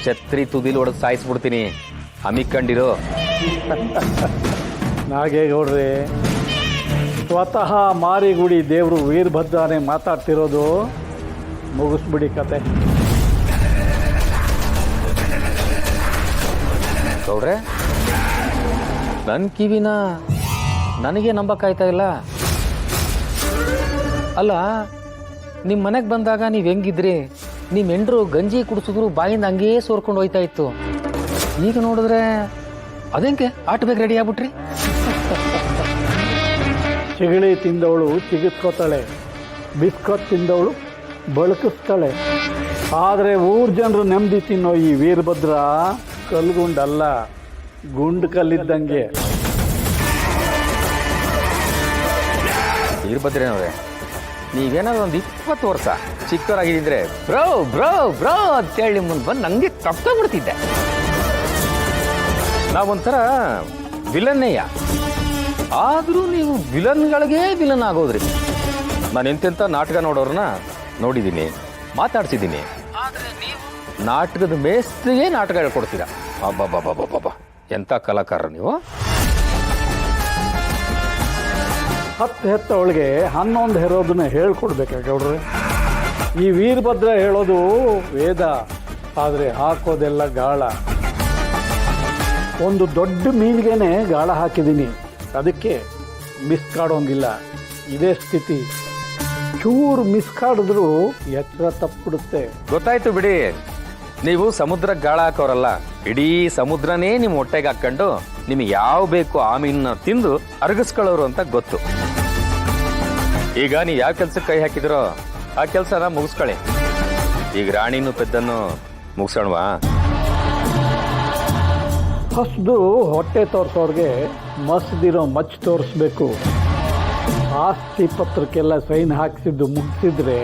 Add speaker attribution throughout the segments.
Speaker 1: ಛತ್ರಿ ತುದಿಲಿ ಹೊಡೆದು ಸಾಯಿಸ್ಬಿಡ್ತೀನಿ, ಹಮ್ಮಿಕೊಂಡಿರೋ.
Speaker 2: ನಾಗೇಗೌಡ್ರೆ, ಸ್ವತಃ ಮಾರಿಗುಡಿ ದೇವರು ವೀರಭದ್ರನೇ ಮಾತಾಡ್ತಿರೋದು. ಮುಗಿಸ್ಬಿಡಿ ಕತೆ.
Speaker 1: ಗೌಡ್ರೆ, ನನ್ನ ಕಿವಿನ ನನಗೆ ನಂಬಕ್ಕಾಯ್ತಾ ಇಲ್ಲ. ಅಲ್ಲ, ನಿಮ್ಮ ಮನೆಗೆ ಬಂದಾಗ ನೀವು ಹೆಂಗಿದ್ರಿ? ನಿಮ್ಮ ಹೆಂಡ್ರು ಗಂಜಿ ಕುಡಿಸಿದ್ರು ಬಾಯಿಂದ ಹಂಗೇ ಸೋರ್ಕೊಂಡು ಹೋಯ್ತಾ ಇತ್ತು. ಈಗ ನೋಡಿದ್ರೆ ಅದೇಂಗೆ ಆಟಬೇಕು ರೆಡಿ ಆಗ್ಬಿಟ್ರಿ?
Speaker 2: ಚಿಗಳಿ ತಿಂದವಳು ಚಿಗಿಸ್ಕೋತಾಳೆ, ಬಿಸ್ಕತ್ ತಿಂದವಳು ಬಳಕಿಸ್ತಾಳೆ. ಆದರೆ ಊರ್ ಜನರು ನೆಮ್ಮದಿ ತಿನ್ನೋ ಈ ವೀರಭದ್ರ ಕಲ್ಗುಂಡಲ್ಲ, ಗುಂಡು ಕಲ್ಲಿದ್ದಂಗೆ.
Speaker 1: ವೀರಭದ್ರನವ್ರೆ, ನೀವೇನಾದ್ರು ಒಂದು 20 ವರ್ಷ ಚಿಕ್ಕವರಾಗಿದ್ದರೆ ಬ್ರೋ ಬ್ರೋ ಬ್ರೋ ಅಂತೇಳಿ ನಿಮ್ಮನ್ನು ಬಂದು ನಂಗೆ ತಪ್ಪಿಬಿಡ್ತಿದ್ದೆ. ನಾವೊಂಥರ ವಿಲನ್ನೇಯ, ಆದರೂ ನೀವು ವಿಲನ್ಗಳಿಗೆ ವಿಲನ್ ಆಗೋದ್ರಿ. ನಾನು ಎಂತೆಂಥ ನಾಟಕ ನೋಡೋರನ್ನ ನೋಡಿದ್ದೀನಿ, ಮಾತಾಡ್ಸಿದ್ದೀನಿ. ಆದರೆ ನೀವು ನಾಟಕದ ಮೇಸ್ತ್ರಿಗೆ ನಾಟಕ ಹೇಳ್ಕೊಡ್ತೀರಾ. ಅಬ್ಬಬ್ಬಬ್ಬಬ್ಬಬ್ಬ, ಎಂಥ ಕಲಾಕಾರರು ನೀವು.
Speaker 2: 10 ಹೆತ್ತವಳಿಗೆ 11 ಹೆರೋದನ್ನ ಹೇಳ್ಕೊಡ್ಬೇಕಾಗೌಡ್ರೆ. ಈ ವೀರಭದ್ರ ಹೇಳೋದು ವೇದ, ಆದರೆ ಹಾಕೋದೆಲ್ಲ ಗಾಳ. ಒಂದು ದೊಡ್ಡ ಮೀನಿಗೆನೆ ಗಾಳ ಹಾಕಿದ್ದೀನಿ, ಅದಕ್ಕೆ ಮಿಸ್ ಕಾಡೋಂಗಿಲ್ಲ. ಇದೇ ಸ್ಥಿತಿ. ಚೂರು ಮಿಸ್ ಕಾಡಿದ್ರೂ ಎಚ್ಚರ ತಪ್ಪಿಬಿಡುತ್ತೆ.
Speaker 1: ಗೊತ್ತಾಯ್ತು ಬಿಡಿ, ನೀವು ಸಮುದ್ರಕ್ಕೆ ಗಾಳ ಹಾಕೋರಲ್ಲ, ಇಡೀ ಸಮುದ್ರನೇ ನಿಮ್ಮ ಹೊಟ್ಟೆಗೆ ಹಾಕೊಂಡು ನಿಮಗೆ ಯಾವ ಬೇಕು ಆ ಮೀನನ್ನ ತಿಂದು ಅರಗಿಸ್ಕೊಳ್ಳೋರು ಅಂತ ಗೊತ್ತು. ಈಗ ನೀವು ಯಾವ ಕೆಲ್ಸಕ್ಕೆ ಕೈ ಹಾಕಿದಿರೋ ಆ ಕೆಲಸನ ಮುಗಿಸ್ಕೊಳ್ಳಿ. ಈಗ ರಾಣಿನೂ ಪೆದ್ದನ್ನು ಮುಗಿಸೋಣವಾ?
Speaker 2: ಹೊಸದು ಹೊಟ್ಟೆ ತೋರಿಸೋರ್ಗೆ ಮಸ್ದಿರೋ ಮಚ್ಚು ತೋರಿಸ್ಬೇಕು. ಆಸ್ತಿ ಪತ್ರಕ್ಕೆಲ್ಲ ಸೈನ್ ಹಾಕ್ಸಿದ್ದು ಮುಗಿಸಿದ್ರೆ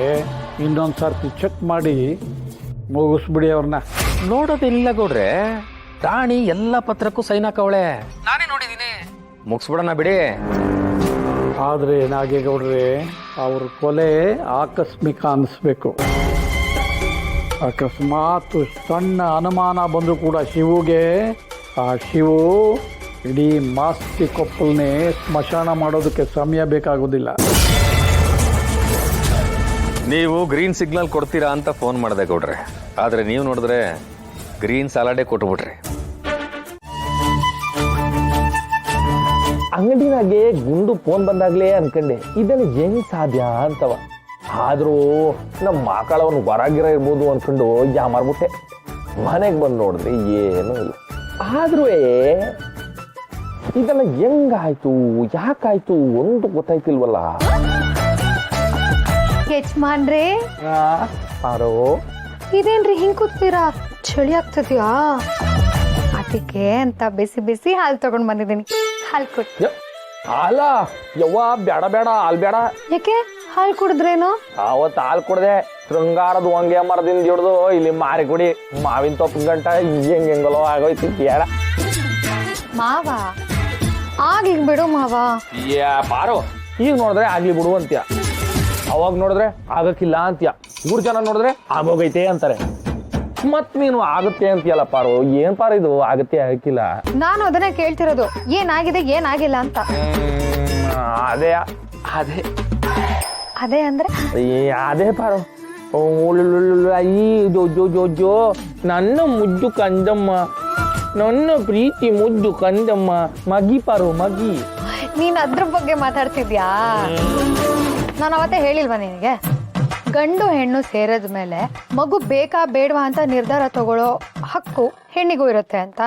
Speaker 2: ಇನ್ನೊಂದು ಸರ್ತಿ ಚೆಕ್ ಮಾಡಿ ಮುಗಿಸ್ಬಿಡಿ ಅವ್ರನ್ನ.
Speaker 1: ನೋಡೋದಿಲ್ಲ ಗೌಡ್ರೆ, ರಾಣಿ ಎಲ್ಲ ಪತ್ರಕ್ಕೂ ಸೈನ್ ಹಾಕವಳೆ, ನಾನೇ ನೋಡಿದ್ದೀನಿ. ಮುಗಿಸ್ಬಿಡೋಣ ಬಿಡಿ.
Speaker 2: ಆದರೆ ನಾಗೇಗೌಡ್ರೆ, ಅವ್ರ ಕೊಲೆ ಆಕಸ್ಮಿಕ ಅನ್ನಿಸ್ಬೇಕು. ಅಕಸ್ಮಾತ್ ಸಣ್ಣ ಅನುಮಾನ ಬಂದರೂ ಕೂಡ ಶಿವುಗೆ, ಆ ಶಿವು ಇಡೀ ಮಾಸ್ತಿ ಕೊಪ್ಪಲ್ನೇ ಸ್ಮಶಾನ ಮಾಡೋದಕ್ಕೆ ಸಮಯ ಬೇಕಾಗೋದಿಲ್ಲ.
Speaker 1: ನೀವು ಗ್ರೀನ್ ಸಿಗ್ನಲ್ ಕೊಡ್ತೀರಾ ಅಂತ ಫೋನ್ ಮಾಡಿದೆ ಗೌಡ್ರೆ, ಆದರೆ ನೀವು ನೋಡಿದ್ರೆ ಗ್ರೀನ್ ಸಾಲಾಡೇ ಕೊಟ್ಬಿಟ್ರಿ.
Speaker 3: ಅಂಗಡಿನಾಗೆ ಗುಂಡು ಫೋನ್ ಬಂದಾಗ್ಲೇ ಅನ್ಕಂಡೆ ಇದನ್ನು ಹೆಂಗ್ ಸಾಧ್ಯ ಅಂತವ. ಆದ್ರೂ ನಮ್ಮ ಮಕ್ಕಳವನು ಹೊರಗಿರ ಇರ್ಬೋದು ಅನ್ಕೊಂಡು ಯಾಮಾರ್ಬಿಟ್ಟೆ. ಮನೆಗೆ ಬಂದು ನೋಡಿದ್ರೆ ಏನೂ ಇಲ್ಲ. ಆದ್ರೂ ಇದೆಲ್ಲ ಹೆಂಗಾಯ್ತು, ಯಾಕಾಯ್ತು ಒಂದು ಗೊತ್ತಾಯ್ತಿಲ್ವಲ್ಲ.
Speaker 4: ಯಜಮಾನ್ರೇ,
Speaker 3: ಪಾರೋ
Speaker 4: ಇದೇನ್ರಿ ಹಿಂಗ್ ಕೂತ್ತೀರಾ? ಚಳಿ ಆಗ್ತದ್ಯಾ? ಅದಕ್ಕೆ ಅಂತ ಬಿಸಿ ಬಿಸಿ ಹಾಲು ತಗೊಂಡ್ ಬಂದಿದ್ದೀನಿ. ಹಾಲು ಕೊಟ್ಟು.
Speaker 3: ಹಾಲ ಯವ್ವ, ಬೇಡ ಬೇಡ, ಹಾಲು ಬೇಡ.
Speaker 4: ಯಾಕೆ? ಹಾಲು ಕುಡಿದ್ರೇನು?
Speaker 3: ಅವತ್ತು ಹಾಲು ಕುಡ್ದೆ, ಶೃಂಗಾರದ ಹೊಂಗೆ ಮರದಿಂದ ಹಿಡ್ದು ಇಲ್ಲಿ ಮಾರಿ ಕುಡಿ, ಮಾವಿನ ತೊಪ್ಪಿನ ಗಂಟ ಹೆಂಗೆಂಗಲೋ ಆಗೋಯ್ತು. ಬೇಡ
Speaker 4: ಮಾವ, ಆಗ್ಲಿ ಬಿಡು ಮಾವ.
Speaker 3: ಪಾರು, ಈಗ ನೋಡಿದ್ರೆ ಆಗ್ಲಿ ಬಿಡು ಅಂತ್ಯ, ಅವಾಗ ನೋಡಿದ್ರೆ ಆಗಕ್ಕಿಲ್ಲ ಅಂತ್ಯ. 3 ಜನ ನೋಡಿದ್ರೆ ಆಗೋಗೈತೆ ಅಂತಾರೆ. ಮತ್ ನೀನು ಆಗುತ್ತೆ ಅಂತೀಯಲ್ಲ ಪಾರು. ಏನ್ ಪಾರು ಇದು, ಆಗುತ್ತೆ ಆಗಕ್ಕಿಲ್ಲ?
Speaker 4: ನಾನು ಅದನ್ನೇ ಕೇಳ್ತಿರೋದು, ಏನಾಗಿದೆ ಏನಾಗಿಲ್ಲ ಅಂತ.
Speaker 3: ಅದೇ ಅದೇ
Speaker 4: ಅದೇ ಅಂದ್ರೆ
Speaker 3: ಅದೇ ಪಾರು. ಈ ಜೋ ನನ್ನ ಮುದ್ದು ಕಂದಮ್ಮ, ನನ್ನ ಪ್ರೀತಿ ಮುದ್ದು ಕಂದಮ್ಮ, ಮಗಿ ಪಾರು ಮಗಿ.
Speaker 4: ನೀನ್ ಅದ್ರ ಬಗ್ಗೆ ಮಾತಾಡ್ತಿದ್ಯಾ? ನಾನು ಅವತ್ತೇ ಹೇಳಿಲ್ವಾ ನಿನಗೆ, ಗಂಡು ಹೆಣ್ಣು ಸೇರಿದ ಮೇಲೆ ಮಗು ಬೇಕಾ ಬೇಡವಾ ಅಂತ ನಿರ್ಧಾರ ತಗೊಳ್ಳೋ ಹಕ್ಕು ಹೆಣ್ಣಿಗೂ ಇರುತ್ತೆ ಅಂತ.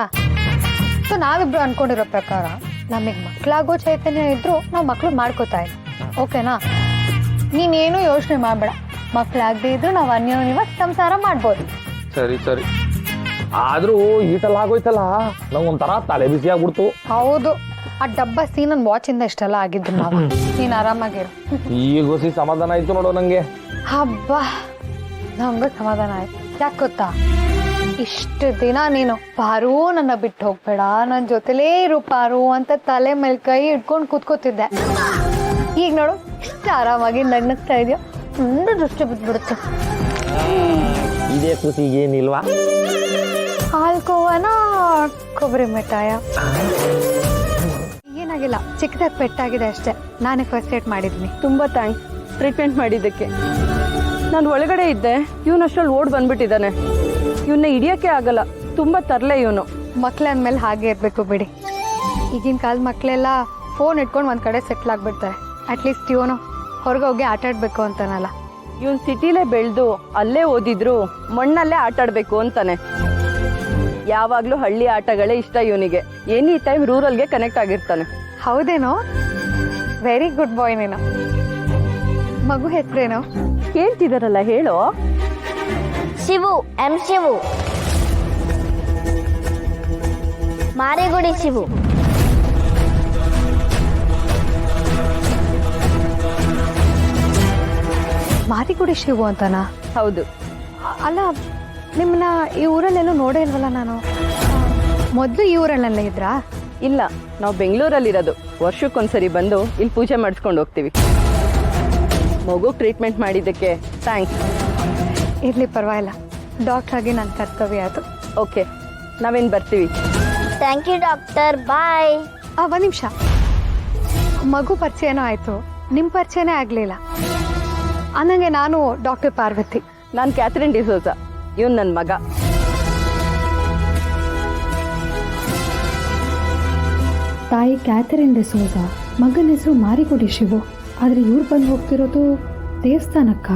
Speaker 4: ಸೊ ನಾವಿಬ್ರು ಅನ್ಕೊಂಡಿರೋ ಪ್ರಕಾರ ನಮಗ್ ಮಕ್ಳಾಗೋ ಚೈತನ್ಯ ಇದ್ರು ನಾವು ಮಕ್ಳು ಮಾಡ್ಕೋತಾ ಇದ್ವಿ. ಓಕೆನಾ? ನೀನೇನು ಯೋಚನೆ ಮಾಡ್ಬೇಡ, ಮಕ್ಳಾಗದೆ ಇದ್ರು ನಾವು ಅನ್ಯೋನ್ಯವ ಸಂಸಾರ ಮಾಡ್ಬೋದು.
Speaker 3: ಸರಿ ಸರಿ. ಆದ್ರೂ ಈಟಲ್ಲ ಆಗೋಯ್ತಲ್ಲ, ನಂಗೊಂಥರ ತಲೆ ಬಿಸಿ ಆಗ್ಬಿಡ್ತು.
Speaker 4: ಹೌದು, ಆ ಡಬ್ಬ ಸೀನನ್ ವಾಚಿಂದ ಇಷ್ಟೆಲ್ಲ ಆಗಿದ್ರು ನಾವು. ನೀನ್ ಆರಾಮಾಗಿರು.
Speaker 3: ಈಗ ಹೊಸಿ ಸಮಾಧಾನ ಆಯ್ತು ನೋಡೋ ನಂಗೆ.
Speaker 4: ಹಬ್ಬ, ನಮ್ಗೆ ಸಮಾಧಾನ ಆಯ್ತು. ಯಾಕೆ ಗೊತ್ತಾ, ಇಷ್ಟು ದಿನ ನೀನು ಪಾರು ನನ್ನ ಬಿಟ್ಟು ಹೋಗ್ಬೇಡ, ನನ್ನ ಜೊತೆಲೇ ಇರು ಪಾರು ಅಂತ ತಲೆ ಮೇಲೆ ಕೈ ಇಟ್ಕೊಂಡು ಕೂತ್ಕೋತಿದ್ದೆ. ಈಗ ನೋಡು, ಇಷ್ಟು ಆರಾಮಾಗಿ ನಗ್ನಗ್ತಾ ಇದೆಯೋ, ಒಂದು ದೃಷ್ಟಿ ಬಿದ್ಬಿಡುತ್ತೆ.
Speaker 3: ಇದೇ ಖುಷಿಗೆ ಏನಿಲ್ವಾ?
Speaker 4: ಹಾಲ್ಕೋವನ ಕೊಬ್ಬರಿ ಮಿಠಾಯ ಏನಾಗಿಲ್ಲ, ಚಿಕ್ಕದಾಗಿ ಪೆಟ್ಟಾಗಿದೆ ಅಷ್ಟೇ. ನಾನೇ ಫಸ್ಟ್ ಏಡ್ ಮಾಡಿದ್ದೀನಿ.
Speaker 5: ತುಂಬ ಥ್ಯಾಂಕ್ಸ್ ಟ್ರೀಟ್ಮೆಂಟ್ ಮಾಡಿದ್ದಕ್ಕೆ. ನಾನು ಒಳಗಡೆ ಇದ್ದೆ, ಇವನಷ್ಟರಲ್ಲಿ ಓಡ್ ಬಂದ್ಬಿಟ್ಟಿದ್ದಾನೆ. ಇವನ್ನ ಹಿಡಿಯೋಕ್ಕೆ ಆಗಲ್ಲ, ತುಂಬ ತರಲೆ ಇವನು.
Speaker 4: ಮಕ್ಳು ಅಂದಮೇಲೆ ಹಾಗೆ ಇರಬೇಕು ಬಿಡಿ. ಈಗಿನ ಕಾಲದ ಮಕ್ಕಳೆಲ್ಲ ಫೋನ್ ಇಟ್ಕೊಂಡು ಒಂದು ಕಡೆ ಸೆಟ್ಲ್ ಆಗಿಬಿಡ್ತಾರೆ. ಅಟ್ಲೀಸ್ಟ್ ಇವನು ಹೊರಗೆ ಹೋಗಿ ಆಟ ಆಡಬೇಕು ಅಂತಾನಲ್ಲ.
Speaker 5: ಇವನು ಸಿಟಿಲೇ ಬೆಳೆದು ಅಲ್ಲೇ ಓದಿದ್ರು ಮಣ್ಣಲ್ಲೇ ಆಟ ಆಡಬೇಕು ಅಂತಾನೆ. ಯಾವಾಗಲೂ ಹಳ್ಳಿ ಆಟಗಳೇ ಇಷ್ಟ ಇವನಿಗೆ. ಎನಿ ಟೈಮ್ ರೂರಲ್ಗೆ ಕನೆಕ್ಟ್ ಆಗಿರ್ತಾನೆ.
Speaker 4: ಹೌದೇನೋ? ವೆರಿ ಗುಡ್ ಬಾಯ್ ನೀನು. ಮಗು ಹೆಸರೇನು?
Speaker 5: ಕೇಳ್ತಿದಾರಲ್ಲ, ಹೇಳೋ.
Speaker 6: ಶಿವು, ಎಂ ಶಿವು. ಮಾರಿಗುಡಿ ಶಿವು.
Speaker 4: ಮಾರಿಗುಡಿ ಶಿವು ಅಂತನಾ?
Speaker 5: ಹೌದು.
Speaker 4: ಅಲ್ಲ, ನಿಮ್ಮನ್ನ ಈ ಊರಲ್ಲೆಲ್ಲೂ ನೋಡೇ ಇಲ್ವಲ್ಲ ನಾನು. ಮೊದಲು ಈ ಊರಲ್ಲೇ ಇದ್ರಾ?
Speaker 5: ಇಲ್ಲ, ನಾವು ಬೆಂಗಳೂರಲ್ಲಿರೋದು. ವರ್ಷಕ್ಕೊಂದ್ಸರಿ ಬಂದು ಇಲ್ಲಿ ಪೂಜೆ ಮಾಡಿಸ್ಕೊಂಡು ಹೋಗ್ತೀವಿ. ಮಗು ಟ್ರೀಟ್ಮೆಂಟ್ ಮಾಡಿದ್ದಕ್ಕೆ ಥ್ಯಾಂಕ್ಸ್.
Speaker 4: ಇರ್ಲಿ, ಪರವಾಗಿಲ್ಲ. ಡಾಕ್ಟರ್ ಆಗಿ ನನ್ನ ಕರ್ತವ್ಯ ಅದು.
Speaker 5: ಓಕೆ, ನಾವೇನು ಬರ್ತೀವಿ.
Speaker 6: ಥ್ಯಾಂಕ್ ಯು ಡಾಕ್ಟರ್, ಬಾಯ್.
Speaker 4: ಒಂದು ನಿಮಿಷ. ಮಗು ಪರಿಚಯನೂ ಆಯಿತು, ನಿಮ್ಮ ಪರಿಚಯನೇ ಆಗಲಿಲ್ಲ. ಅನ್ನಂಗೆ ನಾನು ಡಾಕ್ಟರ್ ಪಾರ್ವತಿ.
Speaker 5: ನಾನು ಕ್ಯಾಥರಿನ್ ಡಿಸೋಜ. ಇವನು ನನ್ನ ಮಗ.
Speaker 4: ತಾಯಿ ಕ್ಯಾಥರಿನ್ ಡಿಸೋಜ, ಮಗನ ಹೆಸರು ಮಾರಿಗುಡಿ ಶಿವು. ಆದರೆ ಇವ್ರು ಬಂದು ಹೋಗ್ತಿರೋದು ದೇವಸ್ಥಾನಕ್ಕ.